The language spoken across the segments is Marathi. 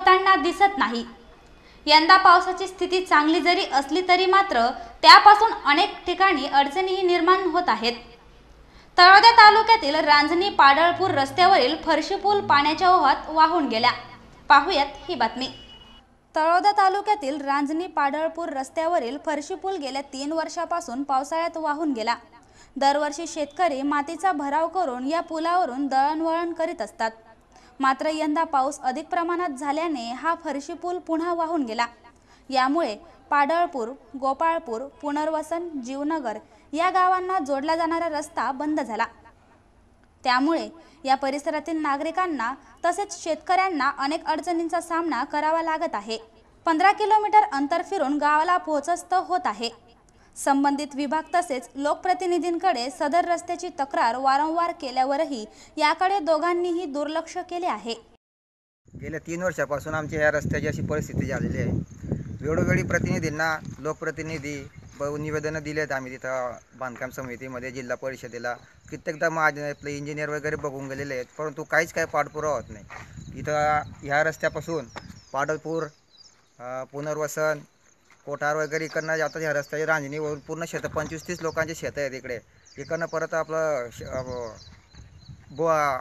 होताना दिसत नाही। यंदा पावसाची स्थिती चांगली जरी असली तरी मात्र त्यापासून अनेक ठिकाणी अडचणीही निर्माण होत आहेत। तळोदा तालुक्यातील रांजणी पाडळपूर रस्त्यावरील फरशी पूल पाण्याच्या ओहात वाहून गेला। पाहूयात ही बातमी। तळोदा तालुक्यातील रांजणी पाडळपूर रस्त्यावरील फरशी पूल गेल्या 3 वर्षापासून पावसाळ्यात वाहून गेला। दरवर्षी शेतकरी मातीचा भराव करून या पुलावरून दळणवळण करीत असतात। मात्र यंदा पाऊस अधिक प्रमाणात झाल्याने हा फरशी पूल पुन्हा वाहून गेला। यामुळे पाडळपूर, गोपाळपूर, पुनर्वसन, जीवनगर या गावांना जोडला जाणारा रस्ता बंद झाला। त्यामुळे या परिसरातील नागरिकांना तसेच शेतकऱ्यांना अनेक अडचणींचा सामना करावा लागत आहे। 15 किलोमीटर अंतर फिरून गावाला पोहोचत होत आहे। संबंधित विभाग तसेच लोकप्रतिनिधींकडे सदर रस्त्याची तक्रार वारंवार केल्यावरही याकडे दोघांनीही दुर्लक्ष केले आहे। गेल्या 3 वर्षापासून आमच्या या रस्त्याची अशी परिस्थिती झालेली आहे। वेळोवेळी प्रतिनिधींना, लोकप्रतिनिधी निवेदनं दिलेत आम्ही तिथं बांधकाम समितीमध्ये, जिल्हा परिषदेला कित्येकदा आपले इंजिनियर वगैरे बघून गेलेले आहेत, परंतु काहीच काय पाठपुरावा होत नाही। इथं ह्या रस्त्यापासून पाडळपूर, पुनर्वसन, कोठार वगैरे इकडनं जातात ह्या रस्त्याची रांजणीवरून पूर्ण शेतं 25-30 लोकांचे शेतं आहेत इकडनं परत आपलं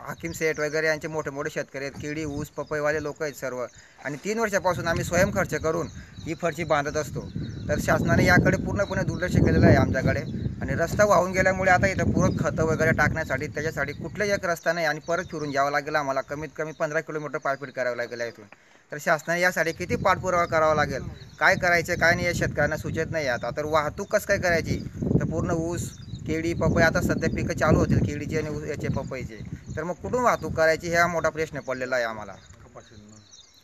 हाकीम सेठ वगैरे यांचे मोठे मोठे शेतकरी आहेत, केळी ऊस पपईवाले लोक आहेत सर्व। आणि 3 वर्षापासून आम्ही स्वयं खर्च करून ही फरशी बांधत असतो। तर शासनाने याकडे पूर्णपणे दुर्लक्ष केलेलं आहे आमच्याकडे। आणि रस्ता वाहून गेल्यामुळे आता इथं पूरक खतं वगैरे टाकण्यासाठी त्याच्यासाठी कुठलाही एक रस्ता नाही आणि परत फिरून जावं लागेल आम्हाला। कमीत कमी 15 किलोमीटर पायपीट करावं लागेल इथून। तर शासनाने यासाठी किती पाठपुरावा करावा लागेल, काय करायचं काय नाही, या शेतकऱ्यांना सुचत नाही आता। तर वाहतूक कसं काय करायची, तर पूर्ण ऊस, केळी, पपई आता सध्या पिकं चालू होतील केळीचे आणि याचे पपईचे, तर मग कुठून वाहतूक करायची हा मोठा प्रश्न पडलेला आहे आम्हाला।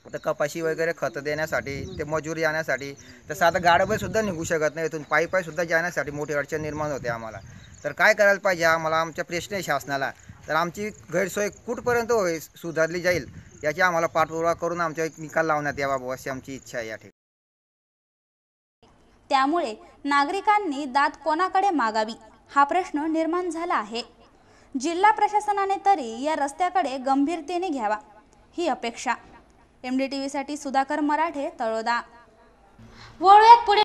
आता कपाशी वगैरे खतं देण्यासाठी, ते मजुरी आणण्यासाठी तसं आता गाड्यासुद्धा निघू शकत नाही इथून, पायी सुद्धा जाण्यासाठी मोठी अडचण निर्माण होते आम्हाला। तर काय करायला पाहिजे आम्हाला, आमचा प्रश्न आहे शासनाला। तर आमची गैरसोय कुठपर्यंत सुधारली जाईल याची आम्हाला पाठपुरावा करून आमच्या एक निकाल लावण्यात यावा अशी आमची इच्छा आहे या ठिकाणी। त्यामुळे नागरिकांनी दाद कोणाकडे मागावी हा प्रश्न निर्माण झाला आहे। जिल्हा प्रशासनाने तरी या रस्त्याकडे गंभीरतेने घ्यावा ही अपेक्षा। MDTV साठी सुधाकर मराठे, तळोदा। वळूयात पुढे।